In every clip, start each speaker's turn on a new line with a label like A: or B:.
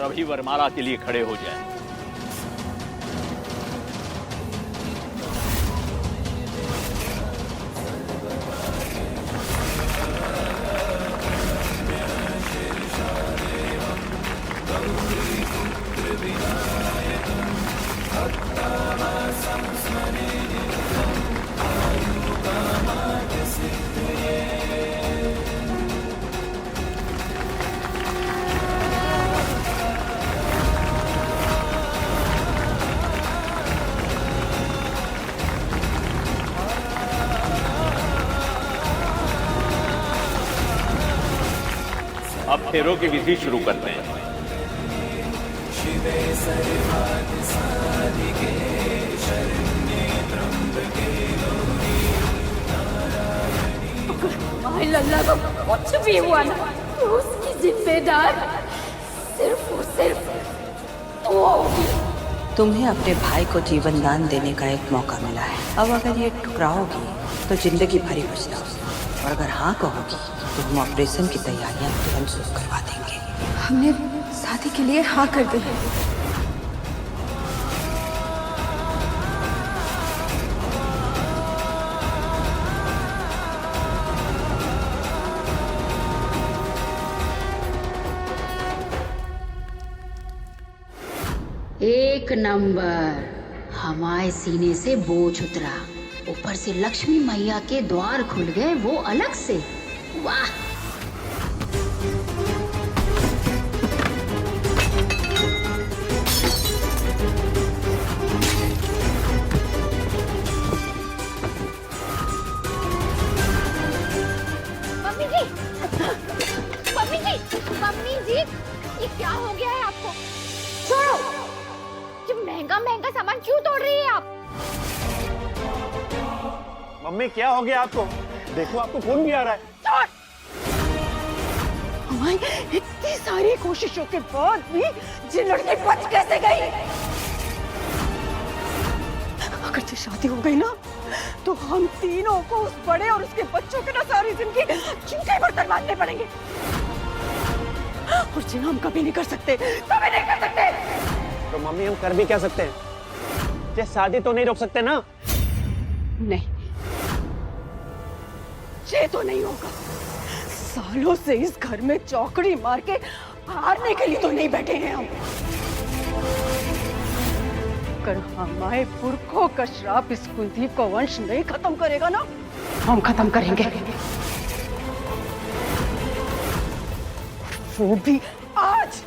A: अभी वरमाला के लिए खड़े हो जाएं। अब फेरों की विधि शुरू करते हैं।
B: माय लल्ला को कुछ भी हुआ ना तो उसकी जिम्मेदार सिर्फ और सिर्फ तू होगी।
C: तुम्हें अपने भाई को जीवन दान देने का एक मौका मिला है। अब अगर ये ठुकराओगी तो जिंदगी भरी पछताओगी, और अगर हाँ कहोगी तो हम ऑपरेशन की तैयारियां तुरंत शुरू करवा देंगे।
B: हमने शादी के लिए हाँ कर दी।
D: एक नंबर। हमारे सीने से बोझ उतरा, ऊपर से लक्ष्मी मैया के द्वार खुल गए, वो अलग से। वाह।
B: मम्मी जी, मम्मी जी, मम्मी जी, ये क्या हो गया है आपको? छोड़ो, ये महंगा महंगा सामान क्यों तोड़ रही है आप?
E: मम्मी क्या हो गया आपको? देखो आपको खून भी आ रहा है।
B: हमारी इतनी सारी कोशिशों के बाद भी ये लड़की बच कैसे गई? अगर ये शादी हो गई ना तो हम तीनों को उस बड़े और उसके बच्चों के ना सारी जिंदगी चूके बर्तन मारने पड़ेंगे, और जिन्हें हम कभी नहीं कर सकते, कभी नहीं कर सकते।
E: तो मम्मी हम कर भी क्या सकते हैं? ये शादी तो नहीं रोक सकते ना?
B: नहीं, ये तो नहीं होगा। सालों से इस घर में चौकड़ी मार के हारने के लिए तो नहीं बैठे हैं हम। अगर हमारे पुरखों का श्राप इस कुलदीप का वंश नहीं खत्म करेगा ना, हम खत्म करेंगे, वो भी आज।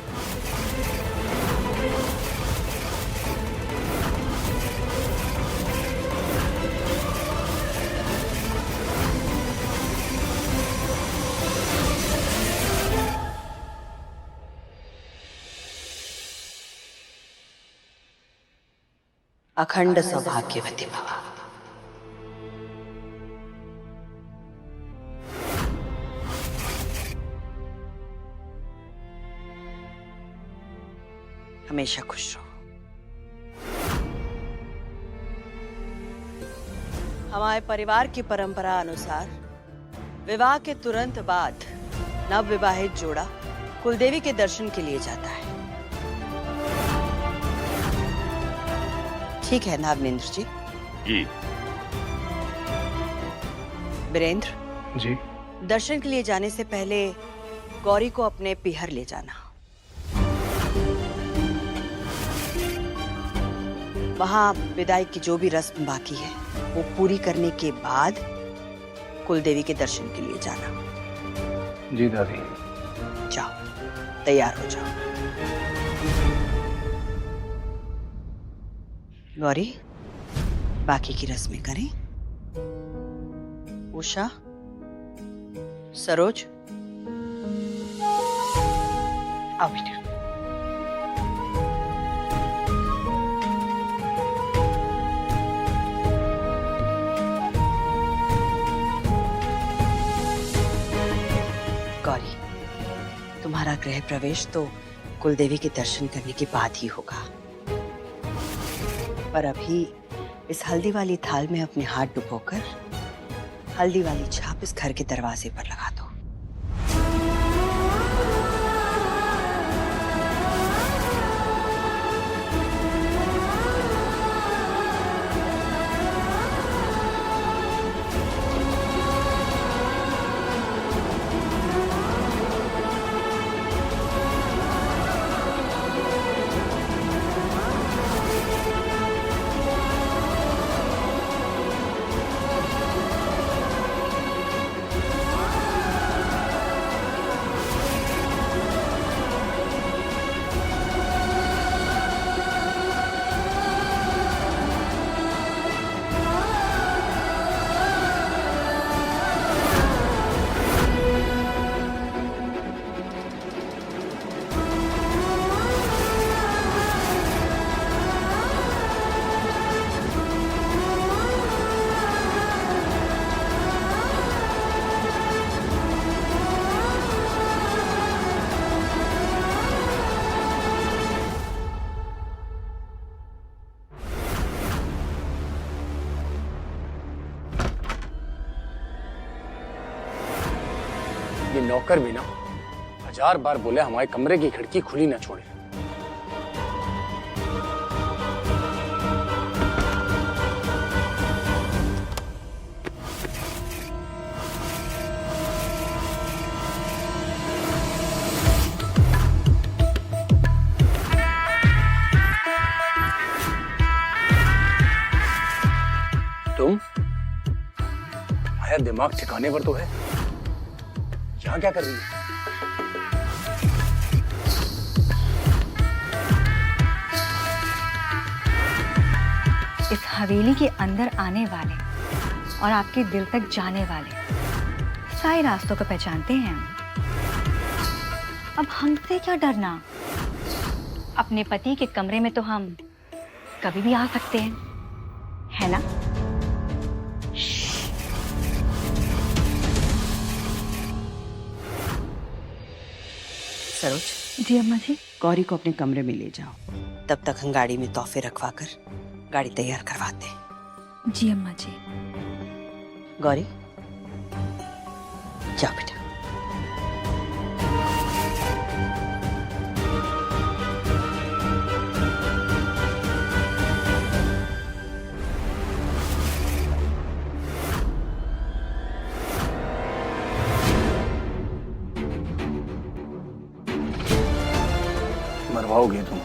C: अखंड सौभाग्यवती भव। हमेशा खुश रहो। हमारे परिवार की परंपरा अनुसार विवाह के तुरंत बाद नव विवाहित जोड़ा कुलदेवी के दर्शन के लिए जाता है। ठीक है नागेंद्र जी?
A: जी।
C: वीरेंद्र
E: जी।
C: दर्शन के लिए जाने से पहले गौरी को अपने पीहर ले जाना। वहां विदाई की जो भी रस्म बाकी है वो पूरी करने के बाद कुलदेवी के दर्शन के लिए जाना।
E: जी दादी।
C: जाओ, तैयार हो जाओ। गौरी, बाकी की रस्में करें। उषा, सरोज, आओ बेटा। गौरी, तुम्हारा गृह प्रवेश तो कुलदेवी के दर्शन करने के बाद ही होगा, पर अभी इस हल्दी वाली थाल में अपने हाथ डुबोकर हल्दी वाली छाप इस घर के दरवाजे पर लगा दो।
F: नौकर भी ना 1000 बार बोले हमारे कमरे की खिड़की खुली ना छोड़े। तुम आया दिमाग ठिकाने पर तो है, यहाँ क्या कर रही है?
G: इस हवेली के अंदर आने वाले और आपके दिल तक जाने वाले सारे रास्तों को पहचानते हैं हम। अब हमसे क्या डरना? अपने पति के कमरे में तो हम कभी भी आ सकते हैं, है ना?
C: सरोज,
G: जी अम्मा जी।
C: गौरी को अपने कमरे में ले जाओ, तब तक हम गाड़ी में तोहफे रखवा कर गाड़ी तैयार करवाते हैं।
G: जी अम्मा जी।
C: गौरी, जा बेटा।
F: मरवाओगे तुम?